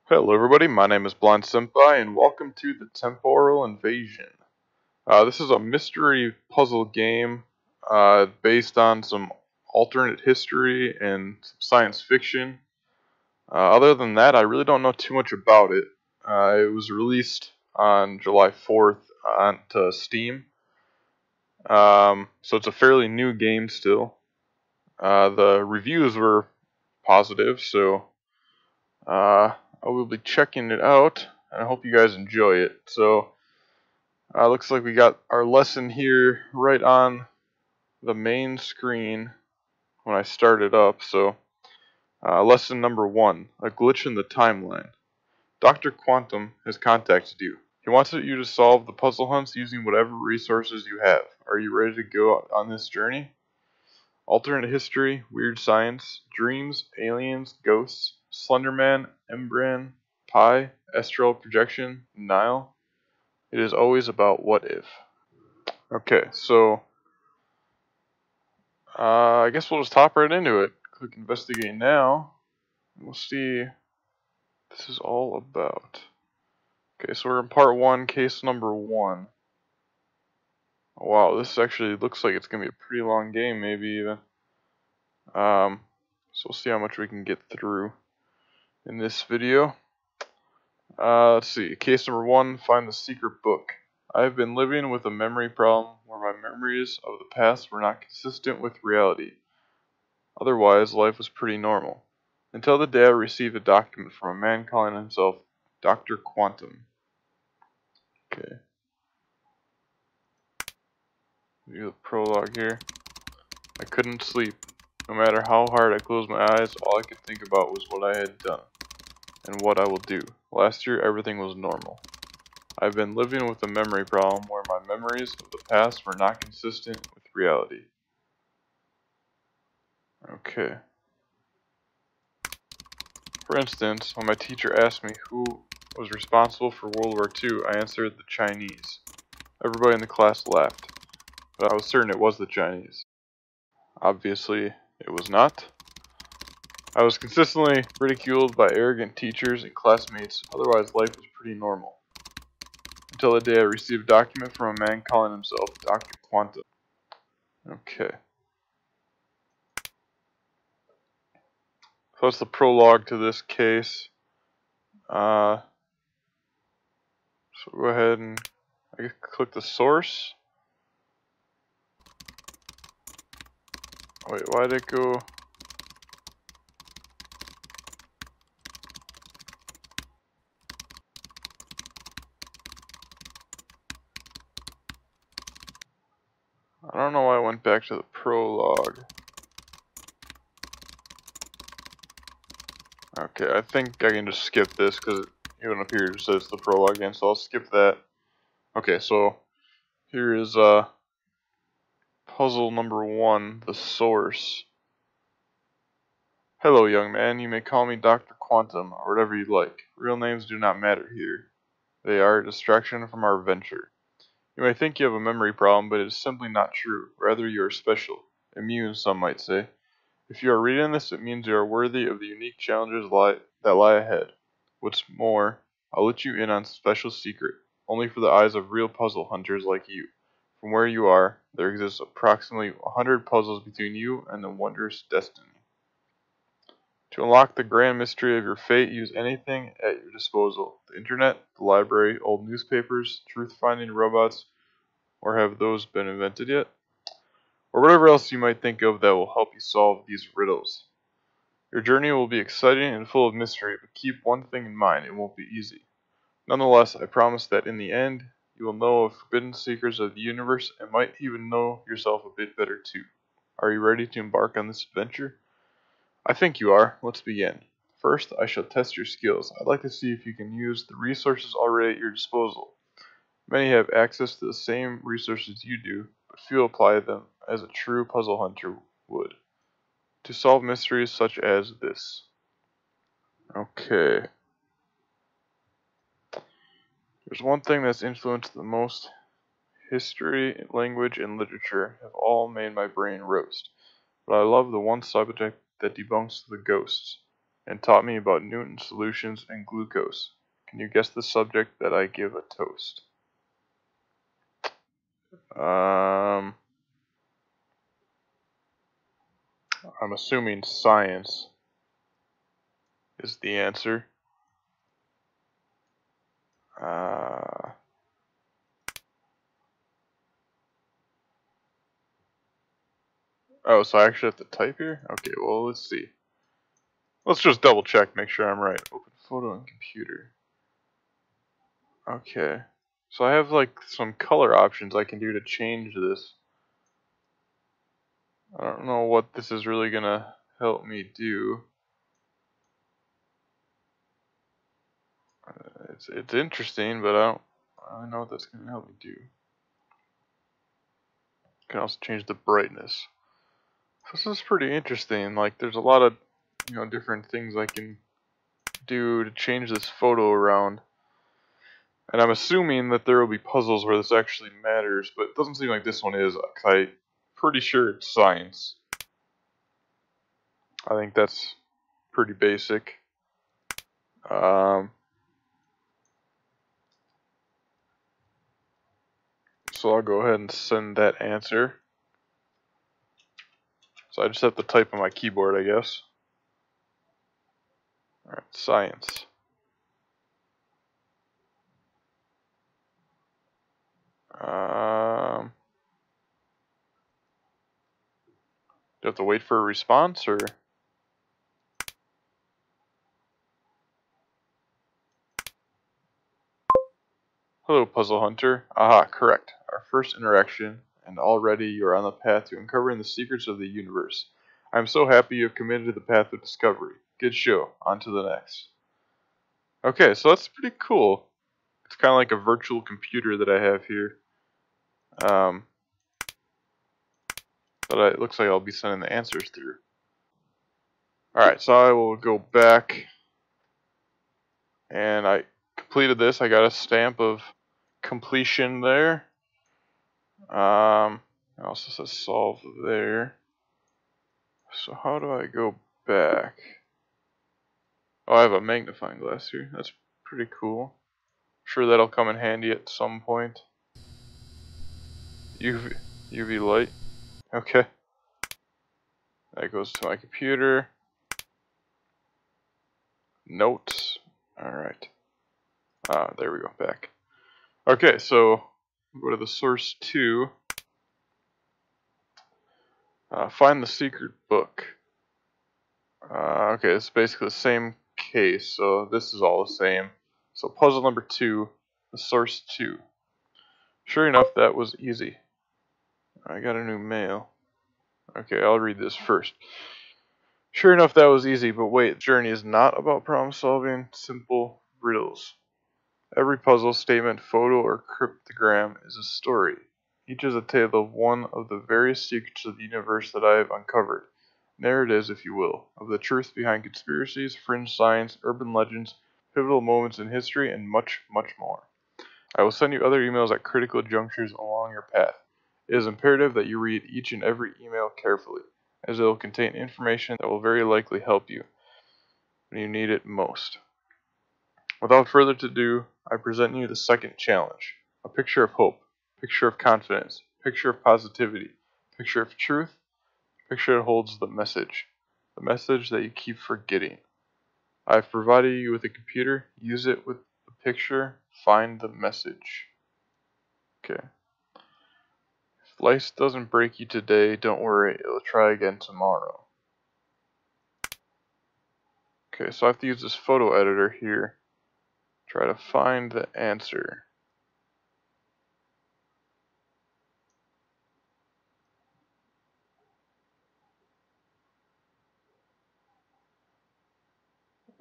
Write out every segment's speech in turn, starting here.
Hello everybody, my name is Blind Senpai and welcome to the Temporal Invasion. This is a mystery puzzle game based on some alternate history and some science fiction. Other than that, I really don't know too much about it. It was released on July 4th onto Steam, so it's a fairly new game still. The reviews were positive, so I will be checking it out, and I hope you guys enjoy it. So, looks like we got our lesson here right on the main screen when I start it up. So, lesson number 1, a glitch in the timeline. Dr. Quantum has contacted you. He wants you to solve the puzzle hunts using whatever resources you have. Are you ready to go on this journey? Alternate history, weird science, dreams, aliens, ghosts, Slenderman, Embran, Pi, astral projection, Nile. It is always about what if. Okay, so I guess we'll just hop right into it. Click investigate now. We'll see what this is all about. Okay, so we're in part 1, case number 1. Wow, this actually looks like it's gonna be a pretty long game, maybe even. So we'll see how much we can get through in this video. Let's see. Case number 1, find the secret book. I have been living with a memory problem where my memories of the past were not consistent with reality. Otherwise, life was pretty normal. Until the day I received a document from a man calling himself Dr. Quantum. Okay. Do the prologue here. I couldn't sleep. No matter how hard I closed my eyes, all I could think about was what I had done and what I will do. Last year, everything was normal. I've been living with a memory problem where my memories of the past were not consistent with reality. Okay. For instance, when my teacher asked me who was responsible for World War II, I answered the Chinese. Everybody in the class laughed, but I was certain it was the Chinese. Obviously, it was not. I was consistently ridiculed by arrogant teachers and classmates, otherwise life was pretty normal. Until the day I received a document from a man calling himself Dr. Quantum. Okay. So that's the prologue to this case. So go ahead and I guess click the source. Wait, why did it go? I don't know why I went back to the prologue. Okay, I think I can just skip this because even up here it says the prologue again, so I'll skip that. Okay, so here is puzzle number 1, the source. Hello, young man. You may call me Dr. Quantum or whatever you like. Real names do not matter here. They are a distraction from our venture. You may think you have a memory problem, but it is simply not true. Rather, you are special. Immune, some might say. If you are reading this, it means you are worthy of the unique challenges that lie ahead. What's more, I'll let you in on a special secret, only for the eyes of real puzzle hunters like you. From where you are, there exists approximately 100 puzzles between you and the wondrous destiny. To unlock the grand mystery of your fate, use anything at your disposal. The internet, the library, old newspapers, truth-finding robots, or have those been invented yet? Or whatever else you might think of that will help you solve these riddles. Your journey will be exciting and full of mystery, but keep one thing in mind, it won't be easy. Nonetheless, I promise that in the end, you will know of forbidden secrets of the universe and might even know yourself a bit better too. Are you ready to embark on this adventure? I think you are. Let's begin. First, I shall test your skills. I'd like to see if you can use the resources already at your disposal. Many have access to the same resources you do, but few apply them as a true puzzle hunter would, to solve mysteries such as this. Okay. There's one thing that's influenced the most. History, language, and literature have all made my brain roast, but I love the one subject that debunks the ghosts. and taught me about Newton's solutions and glucose. Can you guess the subject that I give a toast? I'm assuming science is the answer. Oh, so I actually have to type here? Okay, well, let's see. Let's just double check, make sure I'm right. Open photo and computer. Okay. So I have like some color options I can do to change this. I don't know what this is really gonna help me do. It's interesting, but I don't really know what that's gonna help me do. Can also change the brightness. This is pretty interesting. Like, there's a lot of, different things I can do to change this photo around. And I'm assuming that there will be puzzles where this actually matters, but it doesn't seem like this one is. I'm pretty sure it's science. I think that's pretty basic. So I'll go ahead and send that answer. So I just have to type on my keyboard, I guess. Alright, science. Do you have to wait for a response, or? Hello, Puzzle Hunter. Aha, correct. Our first interaction, and already you are on the path to uncovering the secrets of the universe. I am so happy you have committed to the path of discovery. Good show. On to the next. Okay, so that's pretty cool. It's kind of like a virtual computer that I have here. But it looks like I'll be sending the answers through. Alright, so I will go back. And I completed this. I got a stamp of completion there. It also says solve there. So how do I go back? Oh, I have a magnifying glass here. That's pretty cool. Sure that'll come in handy at some point. UV light. Okay. That goes to my computer. Notes. Alright. There we go, back. Okay, so go to the source 2. Find the secret book. Okay, it's basically the same case, so this is all the same. So puzzle number 2, the source 2. Sure enough, that was easy. I got a new mail. Okay, I'll read this first. Sure enough, that was easy, but wait, the journey is not about problem solving, simple riddles. Every puzzle, statement, photo, or cryptogram is a story. Each is a tale of one of the various secrets of the universe that I have uncovered. Narratives, if you will, of the truth behind conspiracies, fringe science, urban legends, pivotal moments in history, and much, much more. I will send you other emails at critical junctures along your path. It is imperative that you read each and every email carefully, as it will contain information that will very likely help you when you need it most. Without further ado, I present you the second challenge. A picture of hope, picture of confidence, picture of positivity, picture of truth, picture that holds the message that you keep forgetting. I've provided you with a computer, use it with the picture, find the message. Okay. If life doesn't break you today, don't worry, it'll try again tomorrow. Okay, so I have to use this photo editor here. Try to find the answer.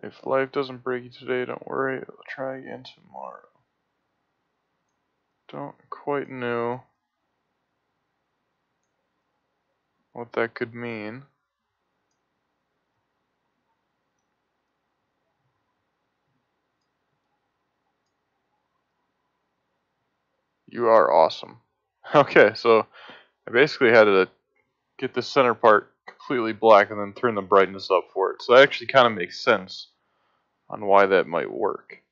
If life doesn't break you today, don't worry, it'll try again tomorrow. Don't quite know what that could mean. You are awesome. Okay, so I basically had to get the center part completely black and then turn the brightness up for it. So that actually kind of makes sense on why that might work.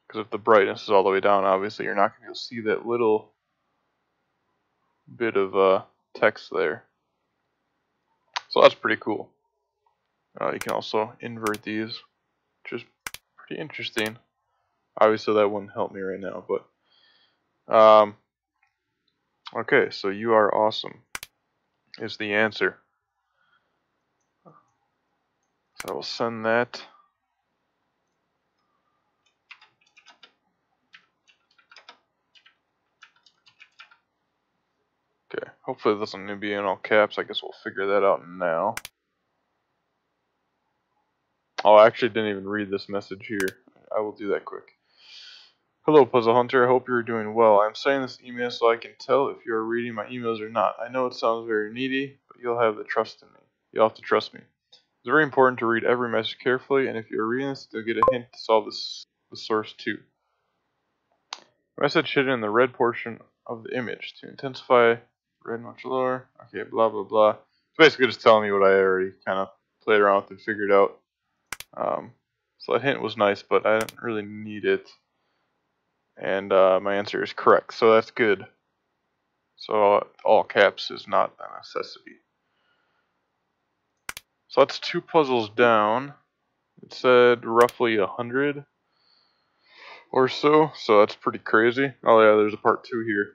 Because if the brightness is all the way down, obviously you're not going to be able to see that little bit of text there. So that's pretty cool. You can also invert these, which is pretty interesting. Obviously that wouldn't help me right now, but okay, so you are awesome is the answer. So I will send that. Okay, hopefully it doesn't need to be in all caps. I guess we'll figure that out now. Oh, I actually didn't even read this message here. I will do that quick. Hello, Puzzle Hunter. I hope you're doing well. I'm sending this email so I can tell if you're reading my emails or not. I know it sounds very needy, but you'll have to trust in me. You'll have to trust me. It's very important to read every message carefully, and if you're reading this, you'll get a hint to solve the source too. Message hidden in the red portion of the image. To intensify, red much lower. Okay, blah blah blah. It's basically just telling me what I already kind of played around with and figured out. So that hint was nice, but I didn't really need it. And my answer is correct, so that's good. So all caps is not a necessity. So that's 2 puzzles down. It said roughly 100 or so that's pretty crazy. Oh yeah, there's a part 2 here.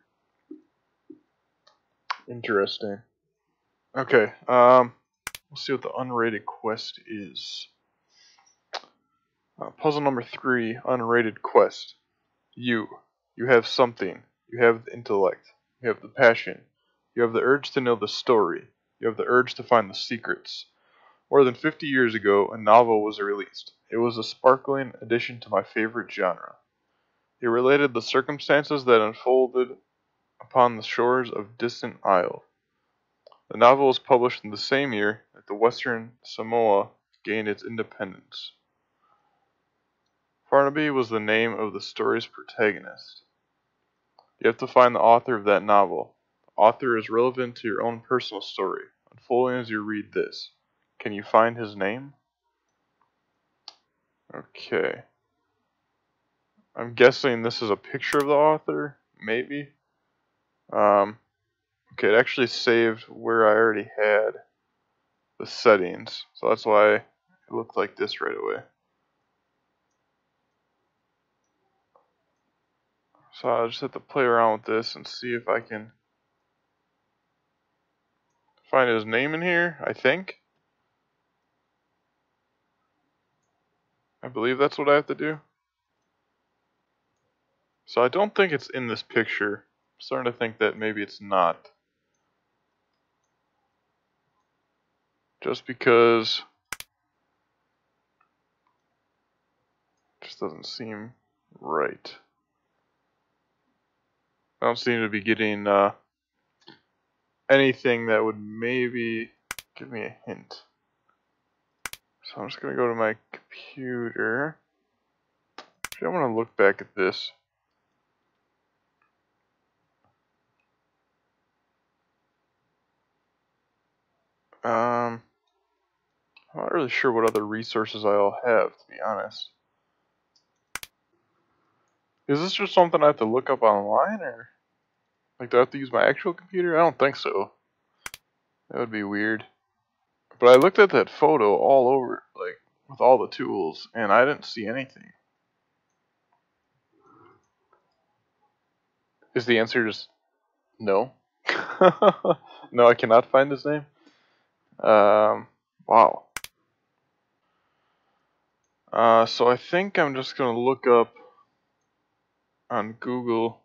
Interesting. Okay, we'll see what the unrated quest is. Puzzle number 3, Unrated Quest. You have something. You have the intellect. You have the passion. You have the urge to know the story. You have the urge to find the secrets. More than 50 years ago, a novel was released. It was a sparkling addition to my favorite genre. It related the circumstances that unfolded upon the shores of distant Isle. The novel was published in the same year that the Western Samoa gained its independence. Farnaby was the name of the story's protagonist. You have to find the author of that novel. The author is relevant to your own personal story, unfolding as you read this. Can you find his name? Okay. I'm guessing this is a picture of the author, maybe. Okay, it actually saved where I already had the settings, so that's why it looked like this right away. So I'll just have to play around with this and see if I can find his name in here, I think. I believe that's what I have to do. So I don't think it's in this picture. I'm starting to think that maybe it's not. Just because it just doesn't seem right. I don't seem to be getting anything that would maybe give me a hint. So I'm just going to go to my computer. Actually, I want to look back at this. I'm not really sure what other resources I all have, to be honest. Is this just something I have to look up online, or like do I have to use my actual computer? I don't think so. That would be weird. But I looked at that photo all over, like with all the tools, and I didn't see anything. Is the answer just no? No, I cannot find his name. Wow. So I think I'm just gonna look up on Google.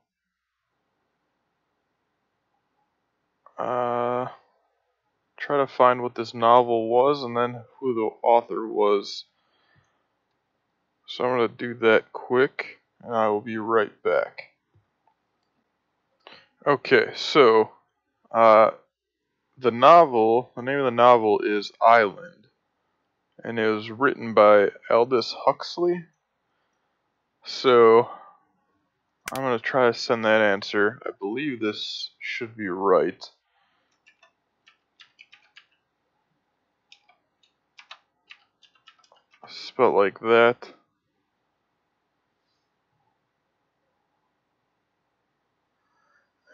Try to find what this novel was and then who the author was. So I'm gonna do that quick, and I will be right back. Okay, so the name of the novel is Island, and it was written by Aldous Huxley. So I'm gonna try to send that answer. I believe this should be right. spelled like that.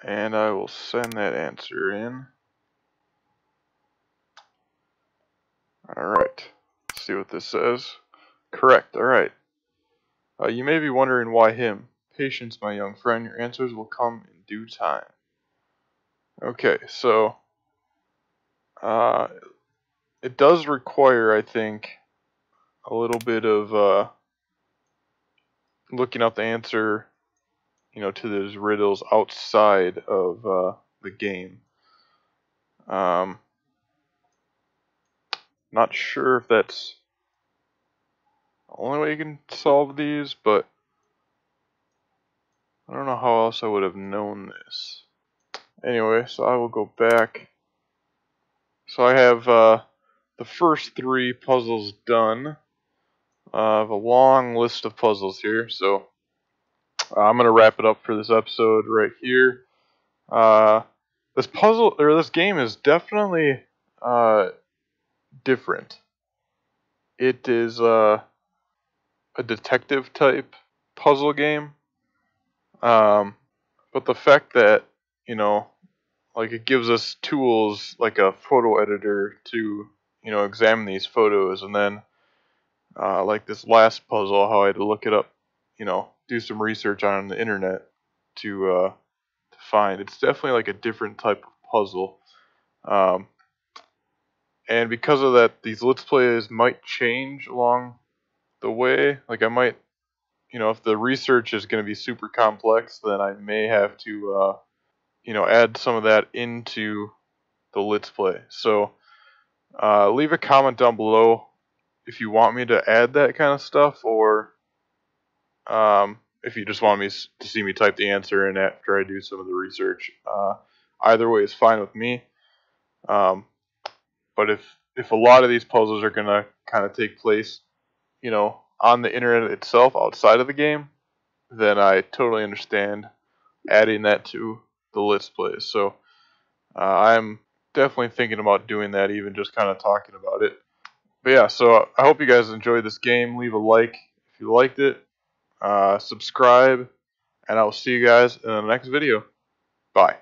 And I will send that answer in. Alright, let's see what this says. Correct, alright. You may be wondering why him. Patience, my young friend, your answers will come in due time. Okay, so it does require, I think, a little bit of looking up the answer, to those riddles outside of the game. Not sure if that's the only way you can solve these, but I don't know how else I would have known this. Anyway, so I will go back. So I have the first 3 puzzles done. I have a long list of puzzles here, so I'm going to wrap it up for this episode right here. This game is definitely different. It is a detective type puzzle game. But the fact that, like it gives us tools like a photo editor to, examine these photos, and then like this last puzzle, how I had to look it up, do some research on the internet to find. It's definitely like a different type of puzzle. And because of that, these Let's Plays might change along the way. Like I might, if the research is going to be super complex, then I may have to, add some of that into the Let's Play. So leave a comment down below if you want me to add that kind of stuff, or if you just want me to see me type the answer in after I do some of the research. Either way is fine with me. But if a lot of these puzzles are gonna kind of take place, on the internet itself outside of the game, then I totally understand adding that to the Let's Plays. So I'm definitely thinking about doing that, even just kind of talking about it. But yeah, so I hope you guys enjoyed this game. Leave a like if you liked it. Subscribe, and I will see you guys in the next video. Bye.